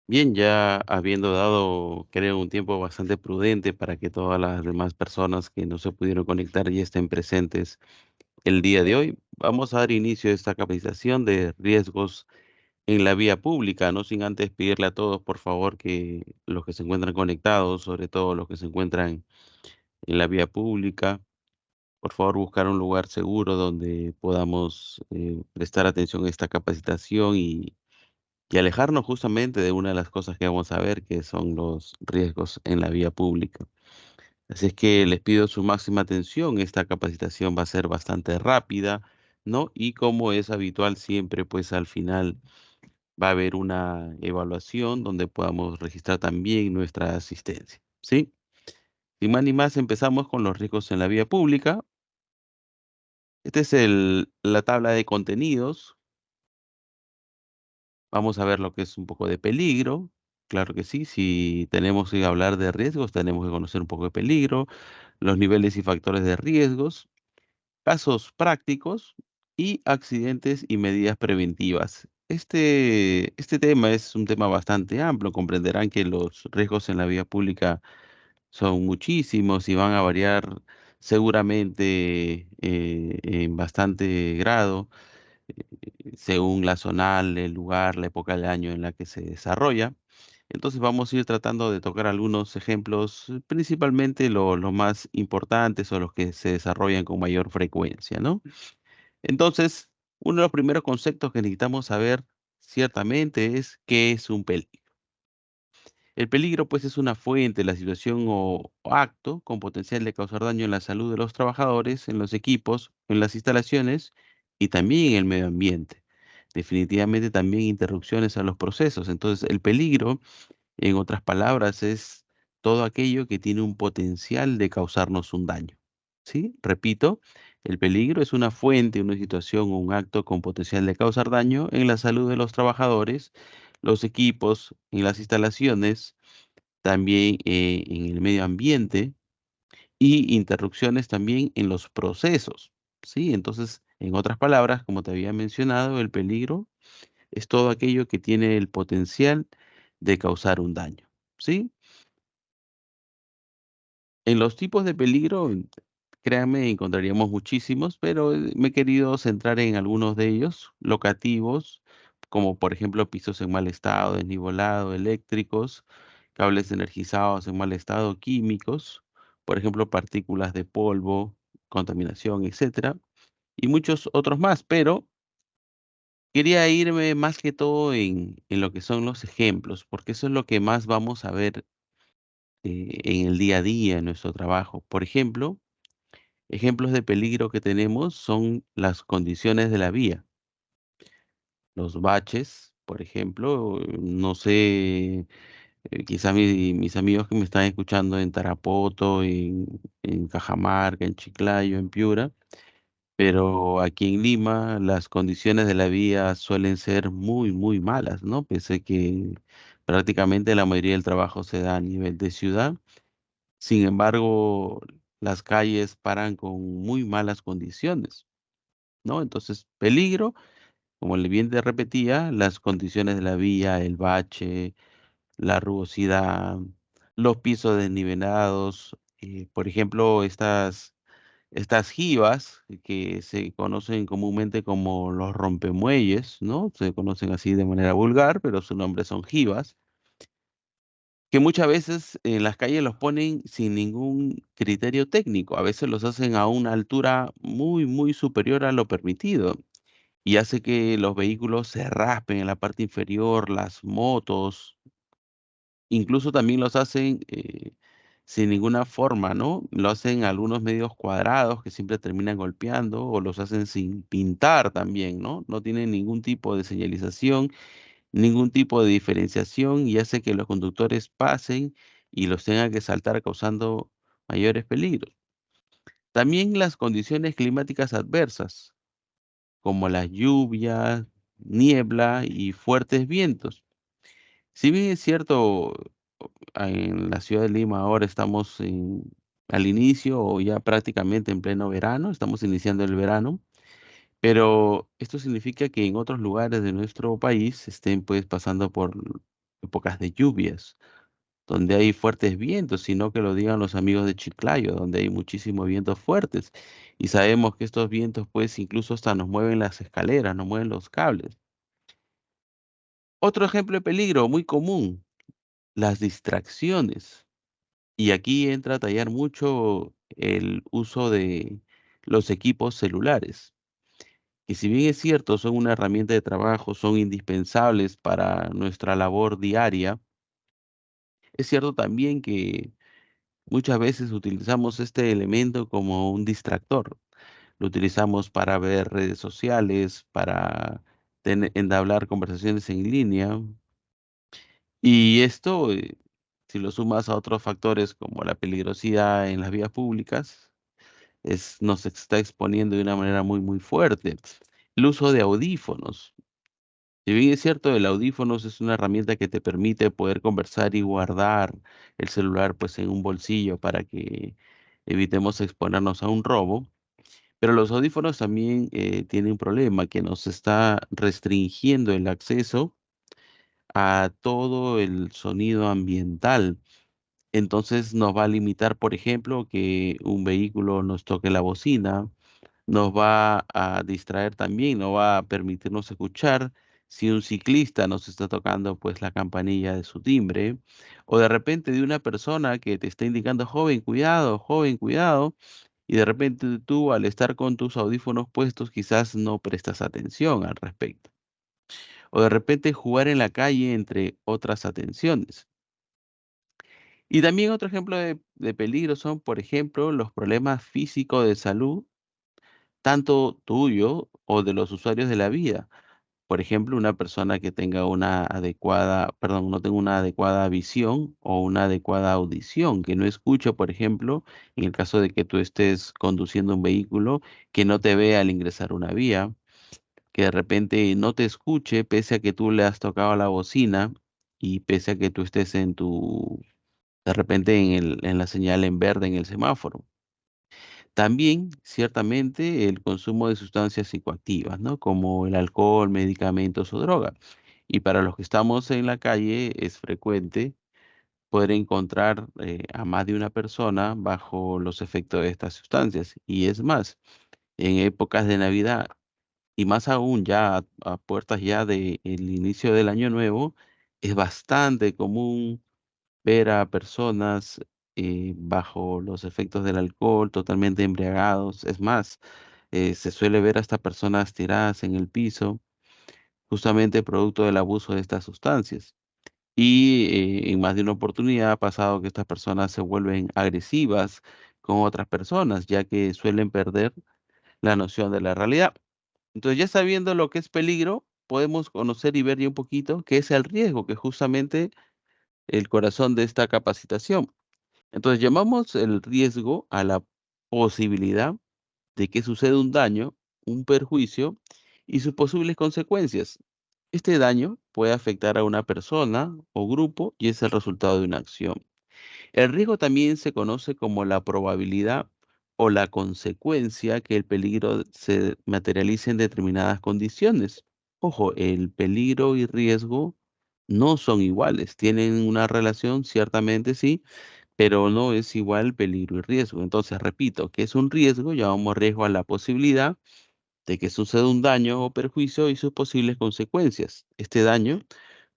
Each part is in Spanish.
Bien, ya habiendo dado, creo, un tiempo bastante prudente para que todas las demás personas que no se pudieron conectar ya estén presentes el día de hoy, vamos a dar inicio a esta capacitación de riesgos en la vía pública, no sin antes pedirle a todos, por favor, que los que se encuentran conectados, sobre todo los que se encuentran en la vía pública, por favor, buscar un lugar seguro donde podamos prestar atención a esta capacitación y alejarnos justamente de una de las cosas que vamos a ver, que son los riesgos en la vía pública. Así es que les pido su máxima atención. Esta capacitación va a ser bastante rápida, ¿no? Y como es habitual siempre, pues al final va a haber una evaluación donde podamos registrar también nuestra asistencia, ¿sí? Sin más ni más, empezamos con los riesgos en la vía pública. Esta es la tabla de contenidos. Vamos a ver lo que es un poco de peligro. Claro que sí, si tenemos que hablar de riesgos, tenemos que conocer un poco de peligro, los niveles y factores de riesgos, casos prácticos y accidentes y medidas preventivas. Este tema es un tema bastante amplio. Comprenderán que los riesgos en la vía pública son muchísimos y van a variar seguramente en bastante grado según la zonal, el lugar, la época del año en la que se desarrolla. Entonces vamos a ir tratando de tocar algunos ejemplos, principalmente los más importantes o los que se desarrollan con mayor frecuencia, ¿no? Entonces, uno de los primeros conceptos que necesitamos saber ciertamente es qué es un peligro. El peligro, pues, es una fuente, la situación o acto con potencial de causar daño en la salud de los trabajadores, en los equipos, en las instalaciones y también en el medio ambiente. Definitivamente también interrupciones a los procesos. Entonces, el peligro, en otras palabras, es todo aquello que tiene un potencial de causarnos un daño. ¿Sí? Repito, el peligro es una fuente, una situación o un acto con potencial de causar daño en la salud de los trabajadores, los equipos, en las instalaciones, también en el medio ambiente y interrupciones también en los procesos. ¿Sí? Entonces, en otras palabras, como te había mencionado, el peligro es todo aquello que tiene el potencial de causar un daño. ¿Sí? En los tipos de peligro, créanme, encontraríamos muchísimos, pero me he querido centrar en algunos de ellos, locativos, como por ejemplo pisos en mal estado, desnivelado, eléctricos, cables energizados en mal estado, químicos, por ejemplo, partículas de polvo, contaminación, etcétera, y muchos otros más, pero quería irme más que todo en lo que son los ejemplos, porque eso es lo que más vamos a ver en el día a día, en nuestro trabajo. Por ejemplo, ejemplos de peligro que tenemos son las condiciones de la vía, los baches, por ejemplo, no sé, quizá mis amigos que me están escuchando en Tarapoto, en Cajamarca, en Chiclayo, en Piura, pero aquí en Lima las condiciones de la vía suelen ser muy, muy malas, ¿no? Pese que prácticamente la mayoría del trabajo se da a nivel de ciudad. Sin embargo, las calles paran con muy malas condiciones, ¿no? Entonces, peligro, como le bien te repetía, las condiciones de la vía, el bache, la rugosidad, los pisos desnivelados, por ejemplo, estas jivas que se conocen comúnmente como los rompemuelles, ¿no? Se conocen así de manera vulgar, pero su nombre son jivas que muchas veces en las calles los ponen sin ningún criterio técnico. A veces los hacen a una altura muy, muy superior a lo permitido y hace que los vehículos se raspen en la parte inferior, las motos, incluso también los hacen sin ninguna forma, ¿no? Lo hacen algunos medios cuadrados que siempre terminan golpeando o los hacen sin pintar también, ¿no? No tienen ningún tipo de señalización, ningún tipo de diferenciación y hace que los conductores pasen y los tengan que saltar causando mayores peligros. También las condiciones climáticas adversas, como las lluvias, niebla y fuertes vientos. Si bien es cierto, en la ciudad de Lima ahora estamos al inicio o ya prácticamente en pleno verano, estamos iniciando el verano, pero esto significa que en otros lugares de nuestro país estén pues pasando por épocas de lluvias, donde hay fuertes vientos, sino que lo digan los amigos de Chiclayo, donde hay muchísimos vientos fuertes. Y sabemos que estos vientos, pues, incluso hasta nos mueven las escaleras, nos mueven los cables. Otro ejemplo de peligro muy común, las distracciones. Y aquí entra a tallar mucho el uso de los equipos celulares, que si bien es cierto, son una herramienta de trabajo, son indispensables para nuestra labor diaria, es cierto también que muchas veces utilizamos este elemento como un distractor. Lo utilizamos para ver redes sociales, para entablar conversaciones en línea. Y esto, si lo sumas a otros factores como la peligrosidad en las vías públicas, nos está exponiendo de una manera muy, muy fuerte. El uso de audífonos. Si bien es cierto, el audífonos es una herramienta que te permite poder conversar y guardar el celular pues en un bolsillo para que evitemos exponernos a un robo, pero los audífonos también tienen un problema que nos está restringiendo el acceso a todo el sonido ambiental. Entonces nos va a limitar, por ejemplo, que un vehículo nos toque la bocina, nos va a distraer también, no va a permitirnos escuchar si un ciclista nos está tocando pues la campanilla de su timbre, o de repente de una persona que te está indicando, joven, cuidado, y de repente tú al estar con tus audífonos puestos quizás no prestas atención al respecto. O de repente jugar en la calle entre otras atenciones. Y también otro ejemplo de peligro son, por ejemplo, los problemas físicos de salud, tanto tuyo o de los usuarios de la vía. Por ejemplo, una persona que tenga una adecuada, perdón, no tenga una adecuada visión o una adecuada audición, que no escuche, por ejemplo, en el caso de que tú estés conduciendo un vehículo, que no te vea al ingresar una vía, que de repente no te escuche pese a que tú le has tocado la bocina y pese a que tú estés de repente en la señal en verde en el semáforo. También, ciertamente, el consumo de sustancias psicoactivas, ¿no? Como el alcohol, medicamentos o droga. Y para los que estamos en la calle es frecuente poder encontrar a más de una persona bajo los efectos de estas sustancias. Y es más, en épocas de Navidad y más aún ya a puertas ya del inicio del año nuevo, es bastante común ver a personas bajo los efectos del alcohol, totalmente embriagados. Es más, se suele ver hasta personas tiradas en el piso, justamente producto del abuso de estas sustancias. Y en más de una oportunidad ha pasado que estas personas se vuelven agresivas con otras personas, ya que suelen perder la noción de la realidad. Entonces, ya sabiendo lo que es peligro, podemos conocer y ver ya un poquito qué es el riesgo, que es justamente el corazón de esta capacitación. Entonces, llamamos el riesgo a la posibilidad de que suceda un daño, un perjuicio y sus posibles consecuencias. Este daño puede afectar a una persona o grupo y es el resultado de una acción. El riesgo también se conoce como la probabilidad o la consecuencia que el peligro se materialice en determinadas condiciones. Ojo, el peligro y riesgo no son iguales, tienen una relación, ciertamente sí, pero no es igual peligro y riesgo. Entonces, repito, ¿qué es un riesgo? Llamamos riesgo a la posibilidad de que suceda un daño o perjuicio y sus posibles consecuencias. Este daño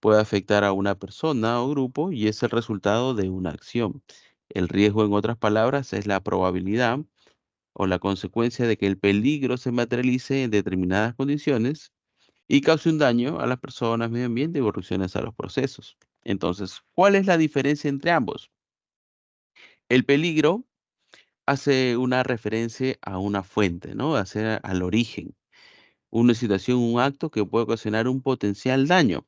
puede afectar a una persona o grupo y es el resultado de una acción. El riesgo, en otras palabras, es la probabilidad o la consecuencia de que el peligro se materialice en determinadas condiciones y cause un daño a las personas, medio ambiente y corrupciones a los procesos. Entonces, ¿cuál es la diferencia entre ambos? El peligro hace una referencia a una fuente, ¿no? Hace al origen, una situación, un acto que puede ocasionar un potencial daño.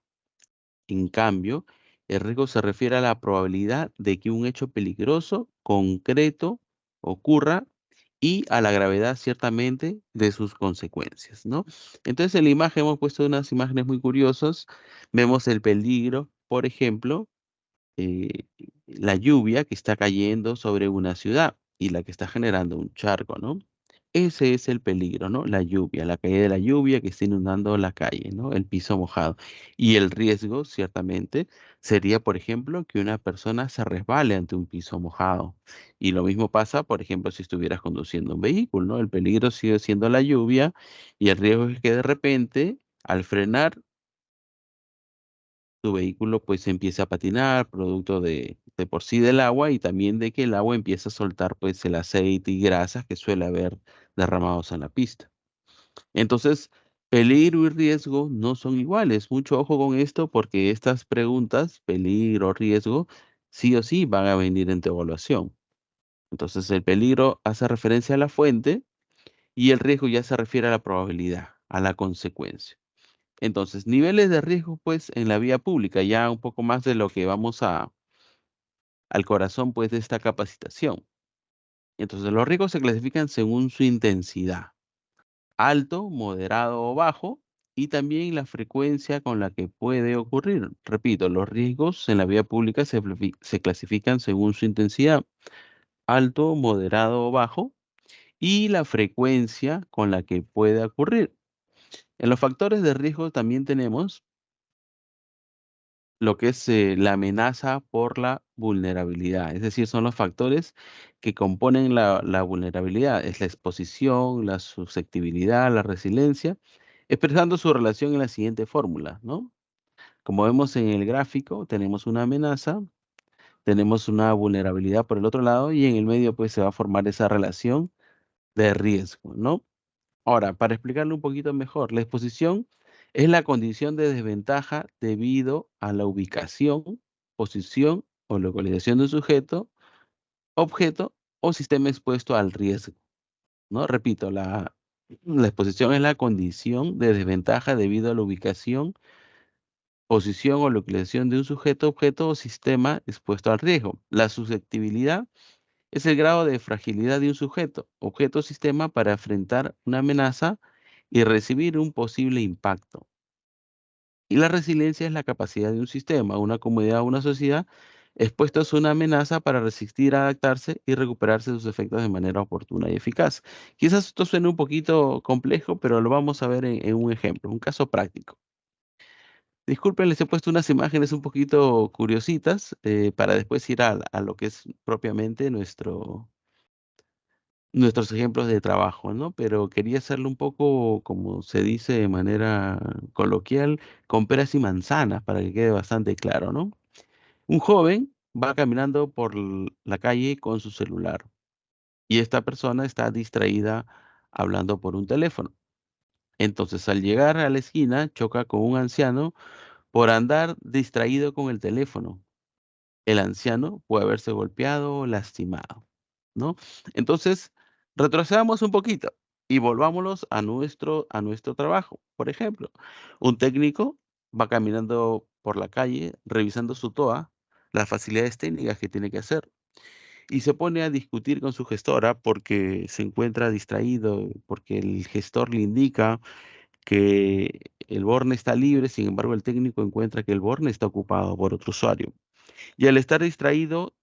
En cambio, el riesgo se refiere a la probabilidad de que un hecho peligroso, concreto, ocurra y a la gravedad, ciertamente, de sus consecuencias, ¿no? Entonces, en la imagen hemos puesto unas imágenes muy curiosas. Vemos el peligro, por ejemplo, eh, la lluvia que está cayendo sobre una ciudad y la que está generando un charco, ¿no? Ese es el peligro, ¿no? La lluvia, la caída de la lluvia que está inundando la calle, ¿no? El piso mojado. Y el riesgo, ciertamente, sería, por ejemplo, que una persona se resbale ante un piso mojado. Y lo mismo pasa, por ejemplo, si estuvieras conduciendo un vehículo, ¿no? El peligro sigue siendo la lluvia y el riesgo es que de repente, al frenar, tu vehículo pues empiece a patinar, producto de por sí del agua y también de que el agua empiece a soltar pues el aceite y grasas que suele haber derramados en la pista. Entonces, peligro y riesgo no son iguales. Mucho ojo con esto porque estas preguntas, peligro, riesgo, sí o sí van a venir en tu evaluación. Entonces, el peligro hace referencia a la fuente y el riesgo ya se refiere a la probabilidad, a la consecuencia. Entonces, niveles de riesgo, pues, en la vía pública, ya un poco más de lo que vamos al corazón, pues, de esta capacitación. Entonces, los riesgos se clasifican según su intensidad, alto, moderado o bajo, y también la frecuencia con la que puede ocurrir. Repito, los riesgos en la vía pública se clasifican según su intensidad, alto, moderado o bajo, y la frecuencia con la que puede ocurrir. En los factores de riesgo también tenemos lo que es la amenaza por la vulnerabilidad, es decir, son los factores que componen la vulnerabilidad, es la exposición, la susceptibilidad, la resiliencia, expresando su relación en la siguiente fórmula, ¿no? Como vemos en el gráfico, tenemos una amenaza, tenemos una vulnerabilidad por el otro lado y en el medio pues se va a formar esa relación de riesgo, ¿no? Ahora, para explicarlo un poquito mejor, la exposición es la condición de desventaja debido a la ubicación, posición o localización de un sujeto, objeto o sistema expuesto al riesgo, ¿no? Repito, la exposición es la condición de desventaja debido a la ubicación, posición o localización de un sujeto, objeto o sistema expuesto al riesgo. La susceptibilidad es el grado de fragilidad de un sujeto, objeto o sistema para enfrentar una amenaza y recibir un posible impacto. Y la resiliencia es la capacidad de un sistema, una comunidad o una sociedad expuestos a una amenaza para resistir, adaptarse y recuperarse de sus efectos de manera oportuna y eficaz. Quizás esto suene un poquito complejo, pero lo vamos a ver en un ejemplo, un caso práctico. Disculpen, les he puesto unas imágenes un poquito curiositas para después ir a lo que es propiamente nuestros ejemplos de trabajo, ¿no? Pero quería hacerlo un poco, como se dice de manera coloquial, con peras y manzanas, para que quede bastante claro, ¿no? Un joven va caminando por la calle con su celular y esta persona está distraída hablando por un teléfono. Entonces, al llegar a la esquina, choca con un anciano por andar distraído con el teléfono. El anciano puede haberse golpeado o lastimado, ¿no? Entonces, retrocedamos un poquito y volvámonos a nuestro trabajo. Por ejemplo, un técnico va caminando por la calle revisando su TOA, las facilidades técnicas que tiene que hacer, y se pone a discutir con su gestora porque se encuentra distraído, porque el gestor le indica que el borne está libre, sin embargo, el técnico encuentra que el borne está ocupado por otro usuario. Y al estar distraído,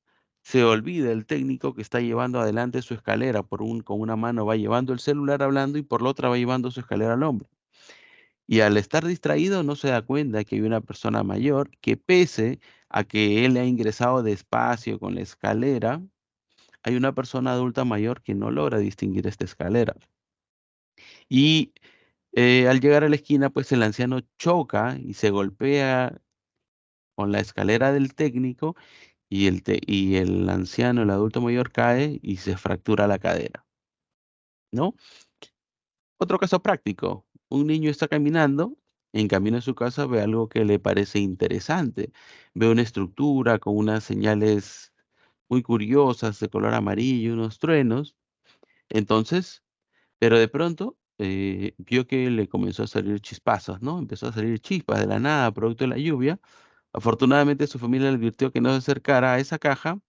se olvida el técnico que está llevando adelante su escalera. Con una mano va llevando el celular hablando y por la otra va llevando su escalera al hombro. Y al estar distraído no se da cuenta que hay una persona mayor que pese a que él ha ingresado despacio con la escalera, hay una persona adulta mayor que no logra distinguir esta escalera. Y al llegar a la esquina, pues el anciano choca y se golpea con la escalera del técnico y el anciano, el adulto mayor cae y se fractura la cadera, ¿no? Otro caso práctico, un niño está caminando, en camino a su casa ve algo que le parece interesante, ve una estructura con unas señales muy curiosas de color amarillo, unos truenos, entonces, pero de pronto vio que le comenzó a salir chispazos, ¿no? Empezó a salir chispas de la nada, producto de la lluvia. Afortunadamente, su familia le advirtió que no se acercara a esa caja,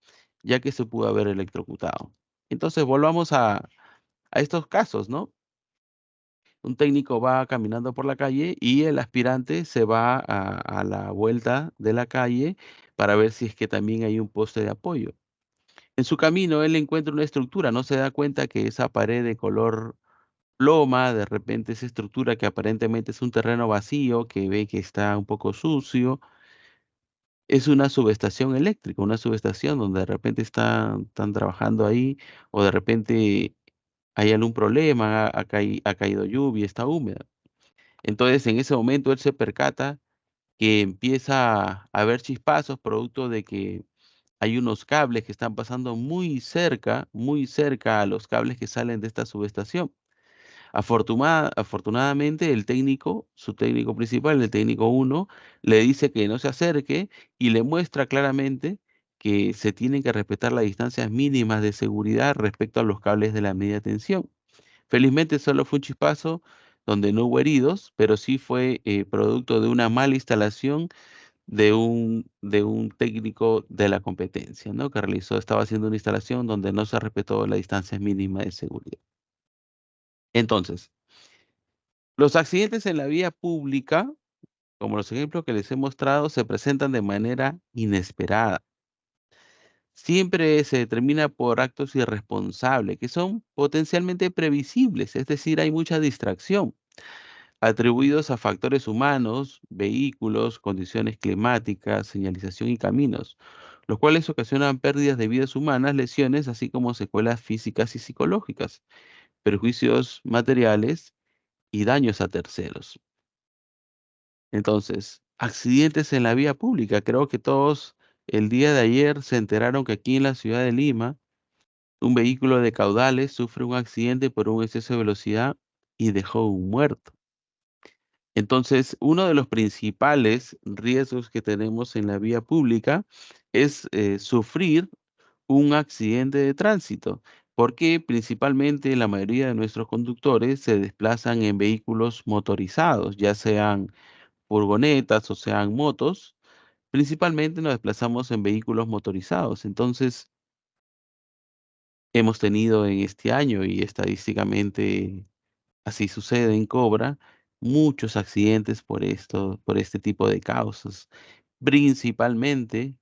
ya que se pudo haber electrocutado. Entonces, volvamos a estos casos, ¿no? Un técnico va caminando por la calle y el aspirante se va a la vuelta de la calle para ver si es que también hay un poste de apoyo. En su camino, él encuentra una estructura, no se da cuenta que esa pared de color ploma, de repente esa estructura que aparentemente es un terreno vacío, que ve que está un poco sucio, es una subestación eléctrica, una subestación donde de repente están trabajando ahí, o de repente hay algún problema, ha caído lluvia, está húmeda. Entonces, en ese momento él se percata que empieza a haber chispazos producto de que hay unos cables que están pasando muy cerca a los cables que salen de esta subestación. Afortunadamente, su técnico principal, el técnico uno, le dice que no se acerque y le muestra claramente que se tienen que respetar las distancias mínimas de seguridad respecto a los cables de la media tensión. Felizmente solo fue un chispazo donde no hubo heridos, pero sí fue producto de una mala instalación de un técnico de la competencia, ¿no? Que estaba haciendo una instalación donde no se respetó la distancia mínima de seguridad. Entonces, los accidentes en la vía pública, como los ejemplos que les he mostrado, se presentan de manera inesperada. Siempre se determina por actos irresponsables, que son potencialmente previsibles, es decir, hay mucha distracción, atribuidos a factores humanos, vehículos, condiciones climáticas, señalización y caminos, los cuales ocasionan pérdidas de vidas humanas, lesiones, así como secuelas físicas y psicológicas, perjuicios materiales y daños a terceros. Entonces, accidentes en la vía pública. Creo que todos el día de ayer se enteraron que aquí en la ciudad de Lima, un vehículo de caudales sufre un accidente por un exceso de velocidad y dejó un muerto. Entonces, uno de los principales riesgos que tenemos en la vía pública es sufrir un accidente de tránsito, porque principalmente la mayoría de nuestros conductores se desplazan en vehículos motorizados, ya sean furgonetas o sean motos. Principalmente nos desplazamos en vehículos motorizados. Entonces, hemos tenido en este año, y estadísticamente así sucede en Cobra, muchos accidentes por este tipo de causas. Principalmente,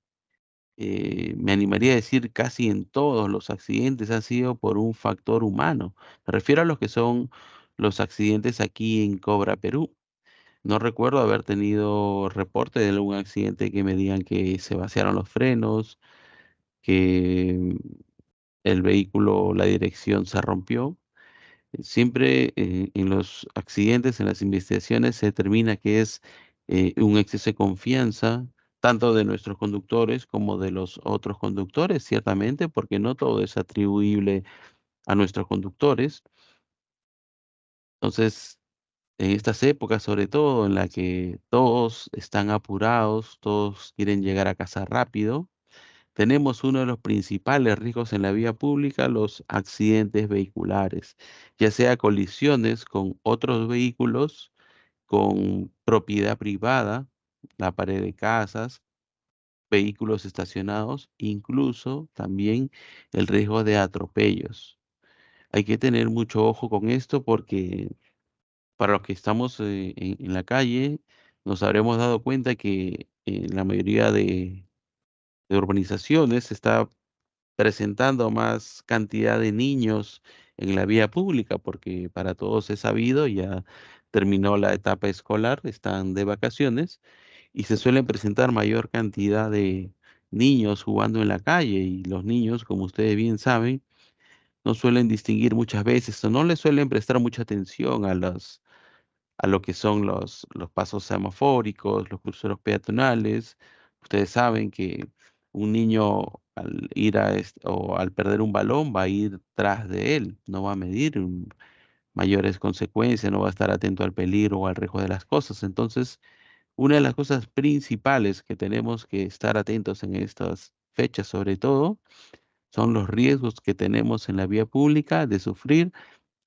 me animaría a decir casi en todos los accidentes han sido por un factor humano. Me refiero a los que son los accidentes aquí en Cobra, Perú. No recuerdo haber tenido reporte de algún accidente que me digan que se vaciaron los frenos, que el vehículo, la dirección se rompió. Siempre en los accidentes, en las investigaciones, se determina que es un exceso de confianza, tanto de nuestros conductores como de los otros conductores, ciertamente, porque no todo es atribuible a nuestros conductores. Entonces, en estas épocas, sobre todo, en la que todos están apurados, todos quieren llegar a casa rápido, tenemos uno de los principales riesgos en la vía pública, los accidentes vehiculares, ya sea colisiones con otros vehículos, con propiedad privada, la pared de casas, vehículos estacionados, incluso también el riesgo de atropellos. Hay que tener mucho ojo con esto porque para los que estamos en la calle, nos habremos dado cuenta que en la mayoría de urbanizaciones se está presentando más cantidad de niños en la vía pública, porque para todos es sabido, ya terminó la etapa escolar, están de vacaciones y se suelen presentar mayor cantidad de niños jugando en la calle, y los niños, como ustedes bien saben, no suelen distinguir muchas veces o no les suelen prestar mucha atención a lo que son los pasos semafóricos, los cruceros peatonales. Ustedes saben que un niño al ir o al perder un balón va a ir tras de él, no va a medir mayores consecuencias, no va a estar atento al peligro o al riesgo de las cosas. Entonces, una de las cosas principales que tenemos que estar atentos en estas fechas, sobre todo, son los riesgos que tenemos en la vía pública de sufrir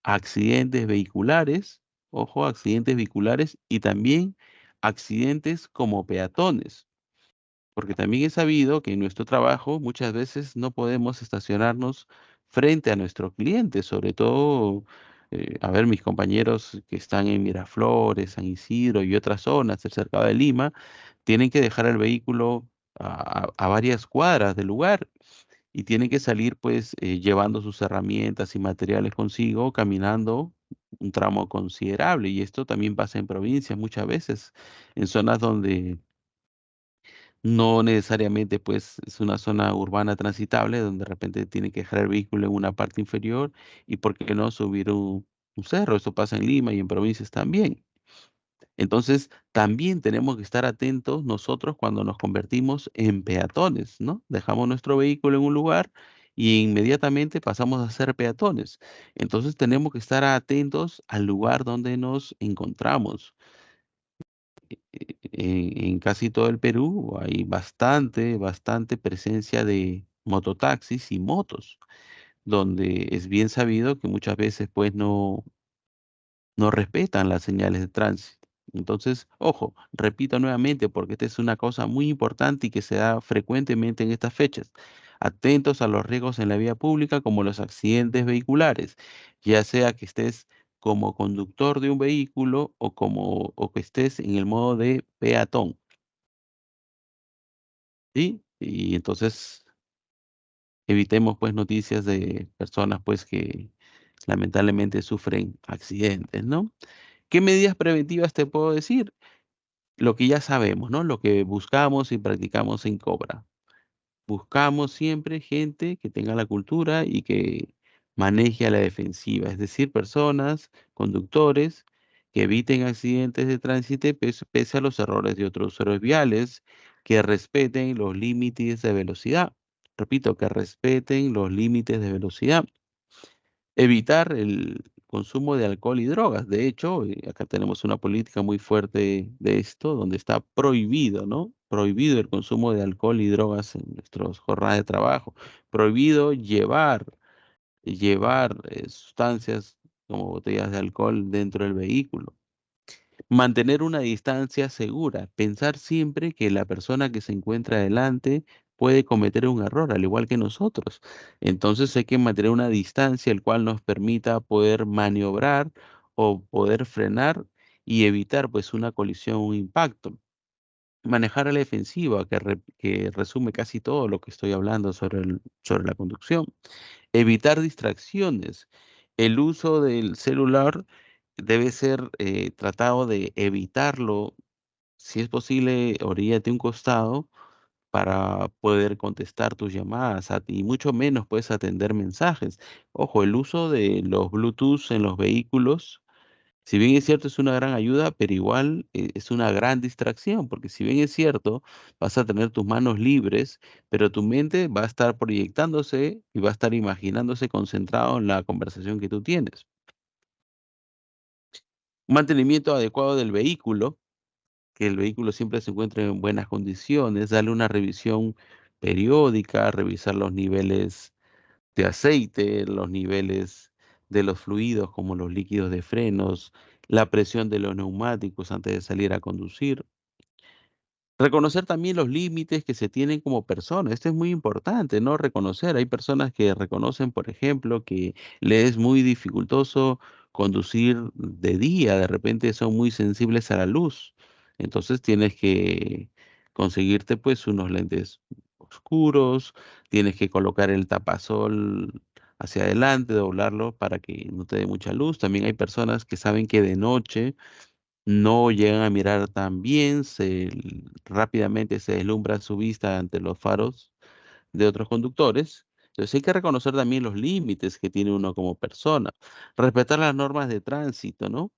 accidentes vehiculares, ojo, accidentes vehiculares y también accidentes como peatones, porque también he sabido que en nuestro trabajo muchas veces no podemos estacionarnos frente a nuestro cliente, sobre todo, a ver, mis compañeros que están en Miraflores, San Isidro y otras zonas cerca de Lima, tienen que dejar el vehículo a varias cuadras del lugar, y tienen que salir pues llevando sus herramientas y materiales consigo, caminando un tramo considerable. Y esto también pasa en provincias muchas veces, en zonas donde no necesariamente pues es una zona urbana transitable, donde de repente tiene que dejar el vehículo en una parte inferior y por qué no subir un cerro. Eso pasa en Lima y en provincias también. Entonces, también tenemos que estar atentos nosotros cuando nos convertimos en peatones, ¿no? Dejamos nuestro vehículo en un lugar y inmediatamente pasamos a ser peatones. Entonces, tenemos que estar atentos al lugar donde nos encontramos. En casi todo el Perú hay bastante presencia de mototaxis y motos, donde es bien sabido que muchas veces pues no respetan las señales de tránsito. Entonces, ojo, repito nuevamente, porque esta es una cosa muy importante y que se da frecuentemente en estas fechas. Atentos a los riesgos en la vía pública, como los accidentes vehiculares, ya sea que estés como conductor de un vehículo o que estés en el modo de peatón, ¿sí? Y entonces evitemos pues noticias de personas pues que lamentablemente sufren accidentes, ¿no? ¿Qué medidas preventivas te puedo decir? Lo que ya sabemos, ¿no? Lo que buscamos y practicamos en Cobra. Buscamos siempre gente que tenga la cultura y que maneje a la defensiva, es decir, personas, conductores que eviten accidentes de tránsito pese a los errores de otros usuarios viales, que respeten los límites de velocidad. Repito, que respeten los límites de velocidad. Evitar el consumo de alcohol y drogas. De hecho, acá tenemos una política muy fuerte de esto, donde está prohibido, ¿no? Prohibido el consumo de alcohol y drogas en nuestras jornadas de trabajo. Prohibido llevar sustancias como botellas de alcohol dentro del vehículo. Mantener una distancia segura, pensar siempre que la persona que se encuentra delante puede cometer un error, al igual que nosotros. Entonces hay que mantener una distancia el cual nos permita poder maniobrar o poder frenar y evitar pues una colisión, un impacto. Manejar a la defensiva, que resume casi todo lo que estoy hablando sobre la conducción. Evitar distracciones. El uso del celular debe ser tratado de evitarlo. Si es posible, oríllate a un costado para poder contestar tus llamadas y mucho menos puedes atender mensajes. Ojo, el uso de los Bluetooth en los vehículos, si bien es cierto, es una gran ayuda, pero igual es una gran distracción, porque si bien es cierto, vas a tener tus manos libres, pero tu mente va a estar proyectándose y va a estar imaginándose concentrado en la conversación que tú tienes. Un mantenimiento adecuado del vehículo, que el vehículo siempre se encuentre en buenas condiciones, darle una revisión periódica, revisar los niveles de aceite, los niveles de los fluidos como los líquidos de frenos, la presión de los neumáticos antes de salir a conducir. Reconocer también los límites que se tienen como persona. Esto es muy importante, ¿no? Reconocer. Hay personas que reconocen, por ejemplo, que le es muy dificultoso conducir de día, de repente son muy sensibles a la luz. Entonces tienes que conseguirte pues unos lentes oscuros, tienes que colocar el tapasol hacia adelante, doblarlo para que no te dé mucha luz. También hay personas que saben que de noche no llegan a mirar tan bien, rápidamente se deslumbra su vista ante los faros de otros conductores. Entonces hay que reconocer también los límites que tiene uno como persona, respetar las normas de tránsito, ¿no?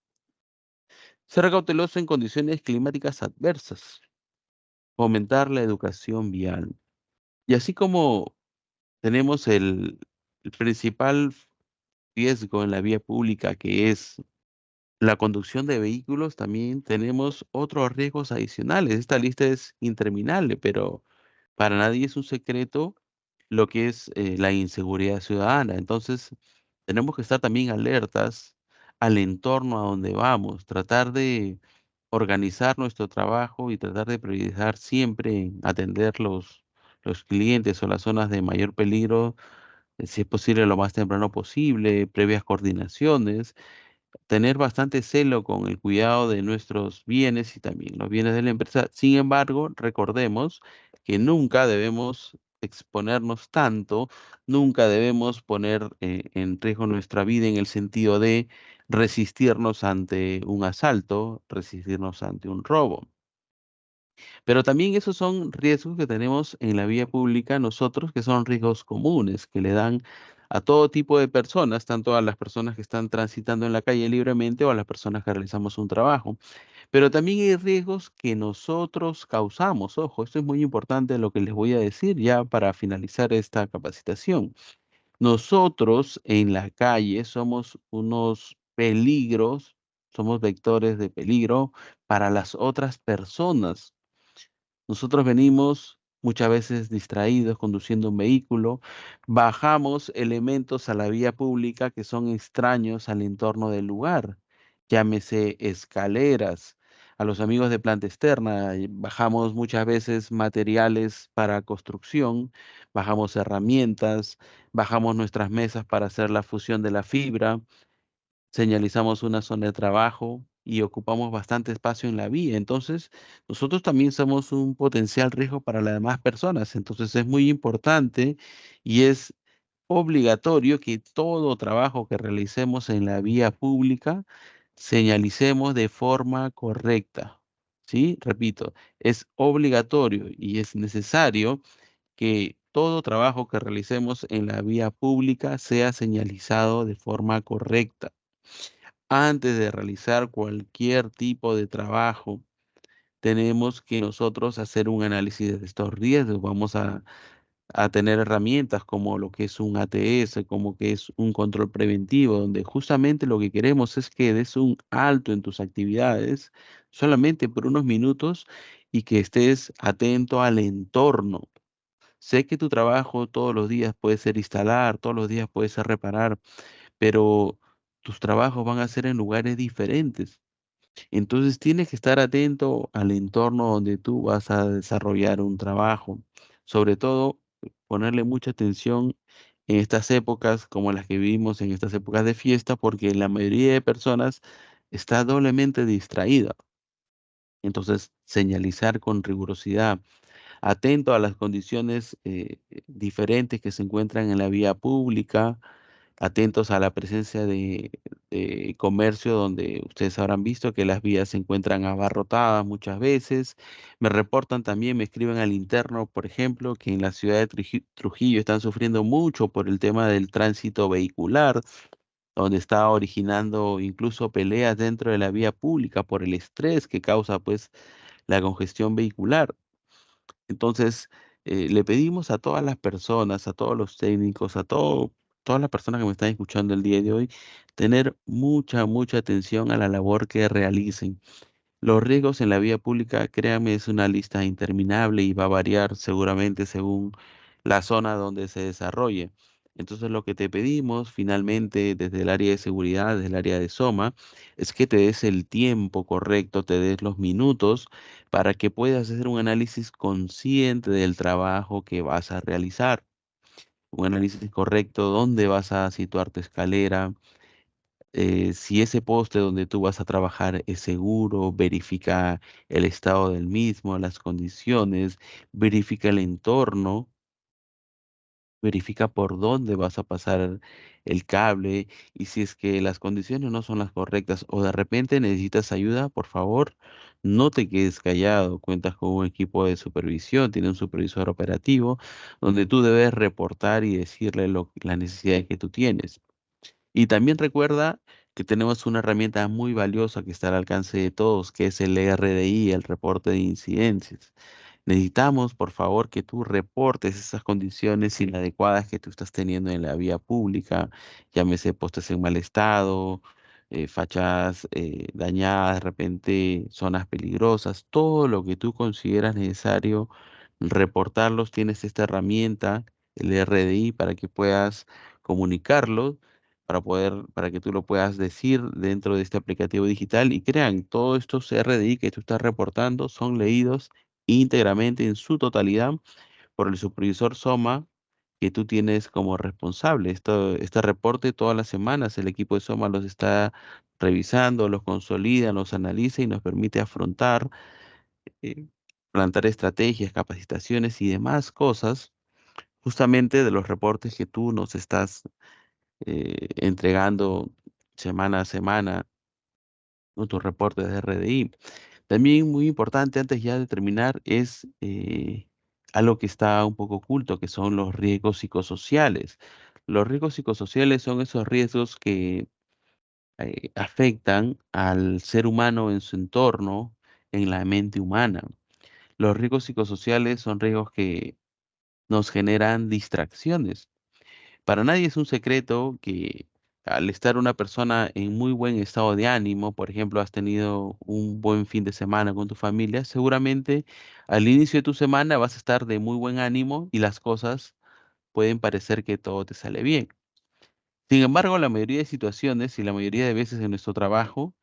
Ser cauteloso en condiciones climáticas adversas, fomentar la educación vial. Y así como tenemos el principal riesgo en la vía pública, que es la conducción de vehículos, también tenemos otros riesgos adicionales. Esta lista es interminable, pero para nadie es un secreto lo que es la inseguridad ciudadana. Entonces, tenemos que estar también alertas al entorno a donde vamos, tratar de organizar nuestro trabajo y tratar de priorizar siempre en atender los clientes o las zonas de mayor peligro, si es posible, lo más temprano posible, previas coordinaciones, tener bastante celo con el cuidado de nuestros bienes y también los bienes de la empresa. Sin embargo, recordemos que nunca debemos exponernos tanto, nunca debemos poner en riesgo nuestra vida en el sentido de resistirnos ante un asalto, resistirnos ante un robo. Pero también esos son riesgos que tenemos en la vía pública nosotros, que son riesgos comunes, que le dan a todo tipo de personas, tanto a las personas que están transitando en la calle libremente o a las personas que realizamos un trabajo. Pero también hay riesgos que nosotros causamos. Ojo, esto es muy importante lo que les voy a decir ya para finalizar esta capacitación. Nosotros en la calle somos unos peligros, somos vectores de peligro para las otras personas. Nosotros venimos muchas veces distraídos conduciendo un vehículo, bajamos elementos a la vía pública que son extraños al entorno del lugar, llámese escaleras. A los amigos de planta externa, bajamos muchas veces materiales para construcción, bajamos herramientas, bajamos nuestras mesas para hacer la fusión de la fibra, señalizamos una zona de trabajo y ocupamos bastante espacio en la vía. Entonces, nosotros también somos un potencial riesgo para las demás personas. Entonces, es muy importante y es obligatorio que todo trabajo que realicemos en la vía pública señalicemos de forma correcta. ¿Sí? Repito, es obligatorio y es necesario que todo trabajo que realicemos en la vía pública sea señalizado de forma correcta. Antes de realizar cualquier tipo de trabajo, tenemos que nosotros hacer un análisis de estos riesgos. Vamos a tener herramientas como lo que es un ATS, como que es un control preventivo, donde justamente lo que queremos es que des un alto en tus actividades solamente por unos minutos y que estés atento al entorno. Sé que tu trabajo todos los días puede ser instalar, todos los días puede ser reparar, pero tus trabajos van a ser en lugares diferentes. Entonces tienes que estar atento al entorno donde tú vas a desarrollar un trabajo. Sobre todo, ponerle mucha atención en estas épocas como las que vivimos en estas épocas de fiesta, porque la mayoría de personas está doblemente distraída. Entonces, señalizar con rigurosidad, atento a las condiciones diferentes que se encuentran en la vía pública, atentos a la presencia de comercio donde ustedes habrán visto que las vías se encuentran abarrotadas muchas veces. Me reportan también, me escriben al interno, por ejemplo, que en la ciudad de Trujillo están sufriendo mucho por el tema del tránsito vehicular, donde está originando incluso peleas dentro de la vía pública por el estrés que causa pues la congestión vehicular. Entonces, le pedimos a todas las personas, a todos los técnicos, todas las personas que me están escuchando el día de hoy, tener mucha, mucha atención a la labor que realicen. Los riesgos en la vía pública, créanme, es una lista interminable y va a variar seguramente según la zona donde se desarrolle. Entonces, lo que te pedimos finalmente desde el área de seguridad, desde el área de SOMA, es que te des el tiempo correcto, te des los minutos para que puedas hacer un análisis consciente del trabajo que vas a realizar. Un análisis correcto, dónde vas a situar tu escalera, si ese poste donde tú vas a trabajar es seguro, verifica el estado del mismo, las condiciones, verifica el entorno, verifica por dónde vas a pasar el cable y si es que las condiciones no son las correctas o de repente necesitas ayuda, por favor, no te quedes callado. Cuentas con un equipo de supervisión, tiene un supervisor operativo donde tú debes reportar y decirle las necesidades que tú tienes. Y también recuerda que tenemos una herramienta muy valiosa que está al alcance de todos, que es el RDI, el reporte de incidencias. Necesitamos, por favor, que tú reportes esas condiciones inadecuadas que tú estás teniendo en la vía pública, llámese postes en mal estado, fachadas dañadas, de repente zonas peligrosas, todo lo que tú consideras necesario reportarlos. Tienes esta herramienta, el RDI, para que puedas comunicarlo para que tú lo puedas decir dentro de este aplicativo digital. Y crean, todos estos RDI que tú estás reportando son leídos íntegramente en su totalidad por el supervisor SOMA que tú tienes como responsable. Este reporte todas las semanas el equipo de SOMA los está revisando, los consolida, los analiza y nos permite afrontar, eh, plantar estrategias, capacitaciones y demás cosas justamente de los reportes que tú nos estás entregando semana a semana, ¿no? Tus reportes de RDI. También muy importante, antes ya de terminar, es algo que está un poco oculto, que son los riesgos psicosociales. Los riesgos psicosociales son esos riesgos que afectan al ser humano en su entorno, en la mente humana. Los riesgos psicosociales son riesgos que nos generan distracciones. Para nadie es un secreto que al estar una persona en muy buen estado de ánimo, por ejemplo, has tenido un buen fin de semana con tu familia, seguramente al inicio de tu semana vas a estar de muy buen ánimo y las cosas pueden parecer que todo te sale bien. Sin embargo, la mayoría de situaciones y la mayoría de veces en nuestro trabajo,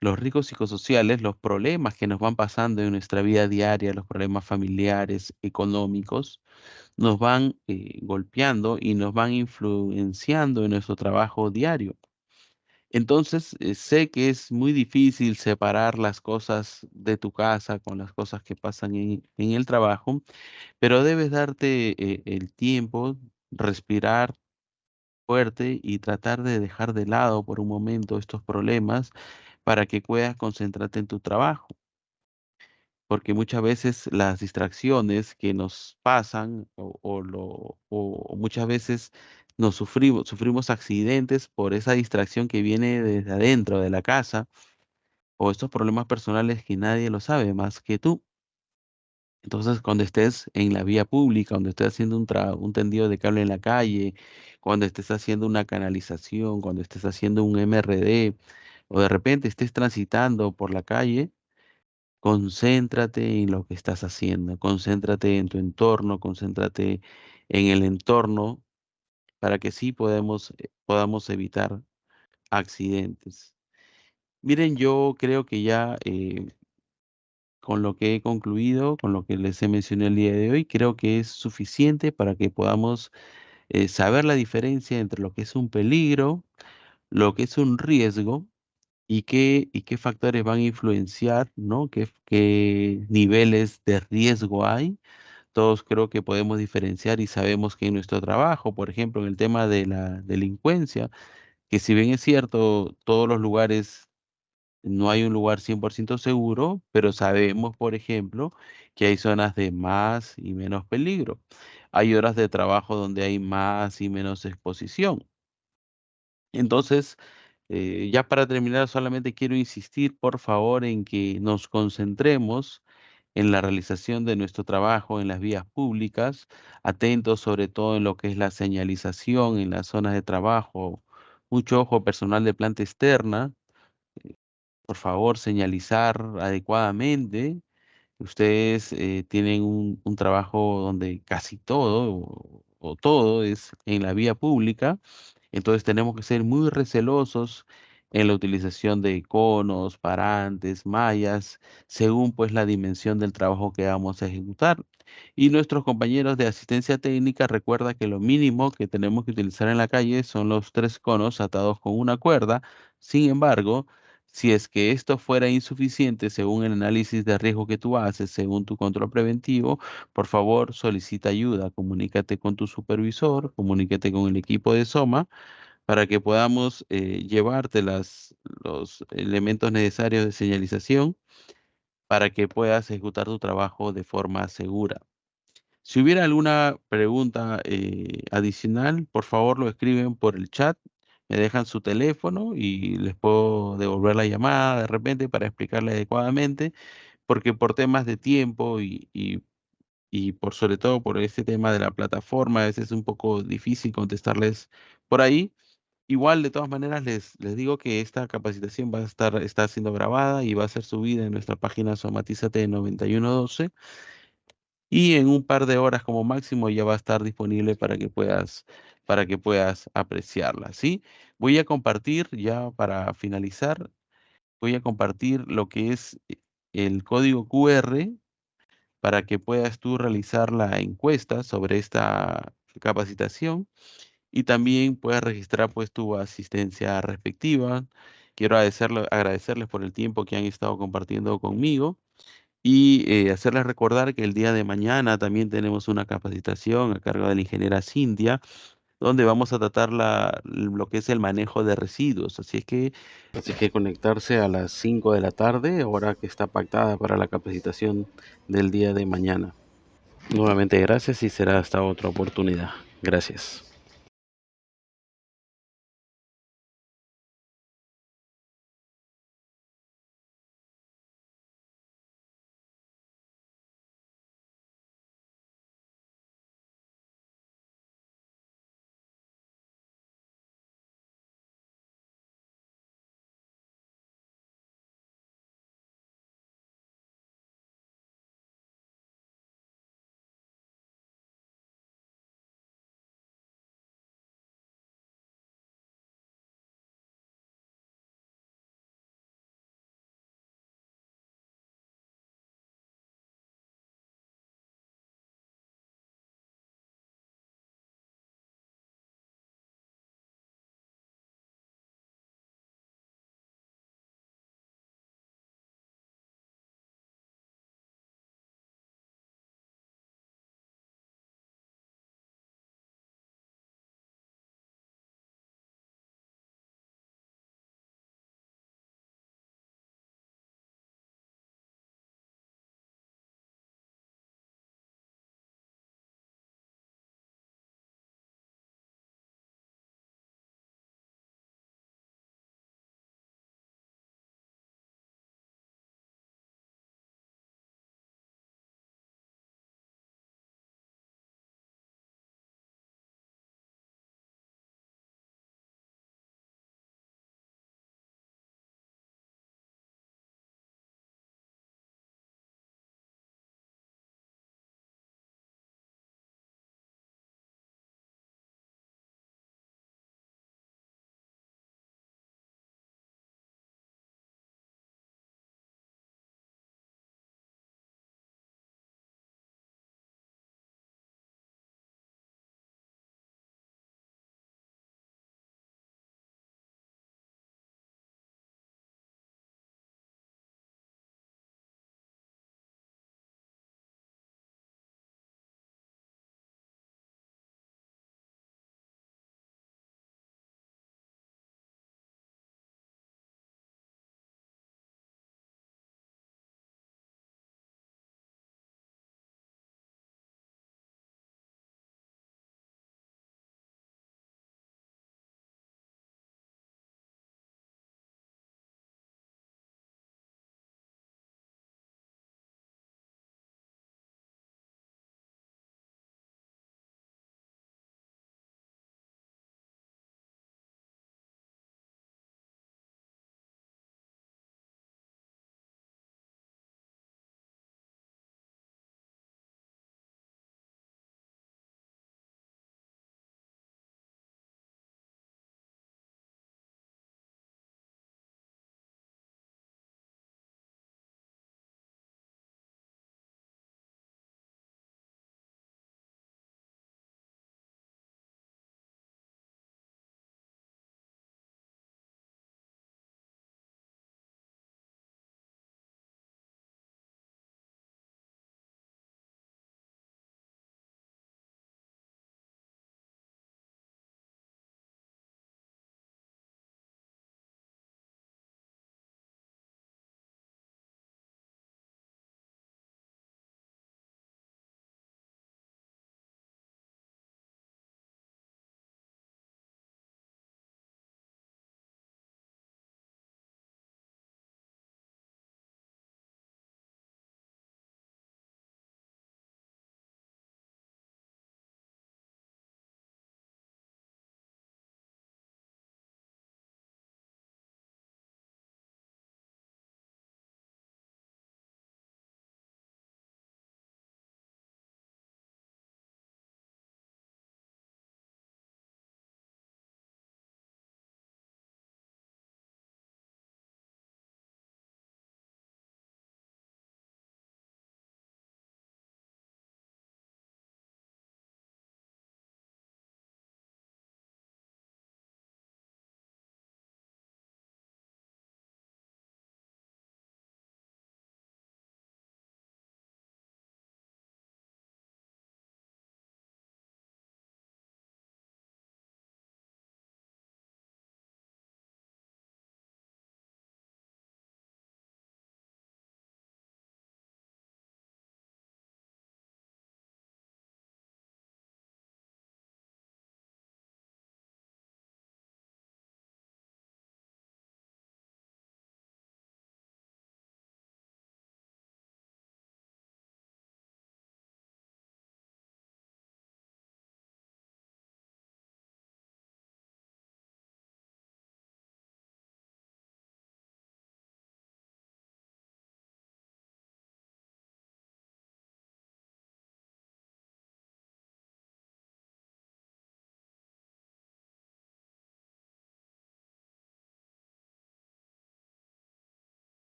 los riesgos psicosociales, los problemas que nos van pasando en nuestra vida diaria, los problemas familiares, económicos, nos van golpeando y nos van influenciando en nuestro trabajo diario. Entonces, sé que es muy difícil separar las cosas de tu casa con las cosas que pasan en el trabajo, pero debes darte el tiempo, respirar fuerte y tratar de dejar de lado por un momento estos problemas para que puedas concentrarte en tu trabajo, porque muchas veces las distracciones que nos pasan o muchas veces sufrimos accidentes por esa distracción que viene desde adentro de la casa o estos problemas personales que nadie lo sabe más que tú. Entonces, cuando estés en la vía pública, cuando estés haciendo un tendido de cable en la calle, cuando estés haciendo una canalización, cuando estés haciendo un MRD o de repente estés transitando por la calle, concéntrate en lo que estás haciendo, concéntrate en tu entorno, concéntrate en el entorno para que sí podamos evitar accidentes. Miren, yo creo que ya con lo que he concluido, con lo que les he mencionado el día de hoy, creo que es suficiente para que podamos saber la diferencia entre lo que es un peligro, lo que es un riesgo y qué factores van a influenciar, ¿no? ¿Qué niveles de riesgo hay? Todos creo que podemos diferenciar y sabemos que en nuestro trabajo, por ejemplo, en el tema de la delincuencia, que si bien es cierto, todos los lugares, no hay un lugar 100% seguro, pero sabemos, por ejemplo, que hay zonas de más y menos peligro. Hay horas de trabajo donde hay más y menos exposición. Entonces, ya para terminar, solamente quiero insistir, por favor, en que nos concentremos en la realización de nuestro trabajo en las vías públicas, atentos sobre todo en lo que es la señalización en las zonas de trabajo. Mucho ojo, personal de planta externa, por favor, señalizar adecuadamente. Ustedes tienen un trabajo donde casi todo o todo es en la vía pública, entonces tenemos que ser muy recelosos en la utilización de conos, parantes, mallas, según pues la dimensión del trabajo que vamos a ejecutar. Y nuestros compañeros de asistencia técnica recuerda que lo mínimo que tenemos que utilizar en la calle son los 3 conos atados con una cuerda. Sin embargo, si es que esto fuera insuficiente según el análisis de riesgo que tú haces, según tu control preventivo, por favor solicita ayuda, comunícate con tu supervisor, comunícate con el equipo de SOMA para que podamos llevarte los elementos necesarios de señalización para que puedas ejecutar tu trabajo de forma segura. Si hubiera alguna pregunta adicional, por favor lo escriben por el chat, me dejan su teléfono y les puedo devolver la llamada de repente para explicarle adecuadamente, porque por temas de tiempo y por sobre todo por este tema de la plataforma, a veces es un poco difícil contestarles por ahí. Igual, de todas maneras, les digo que esta capacitación está siendo grabada y va a ser subida en nuestra página Somatízate 9112 y en un par de horas como máximo ya va a estar disponible para que puedas apreciarla, ¿sí? Voy a compartir ya para finalizar, voy a compartir lo que es el código QR para que puedas tú realizar la encuesta sobre esta capacitación y también puedas registrar pues tu asistencia respectiva. Quiero agradecerles por el tiempo que han estado compartiendo conmigo y hacerles recordar que el día de mañana también tenemos una capacitación a cargo de la ingeniera Cintia, donde vamos a tratar lo que es el manejo de residuos. Así es que hay que conectarse a las 5 de la tarde, hora que está pactada para la capacitación del día de mañana. Nuevamente gracias y será hasta otra oportunidad. Gracias.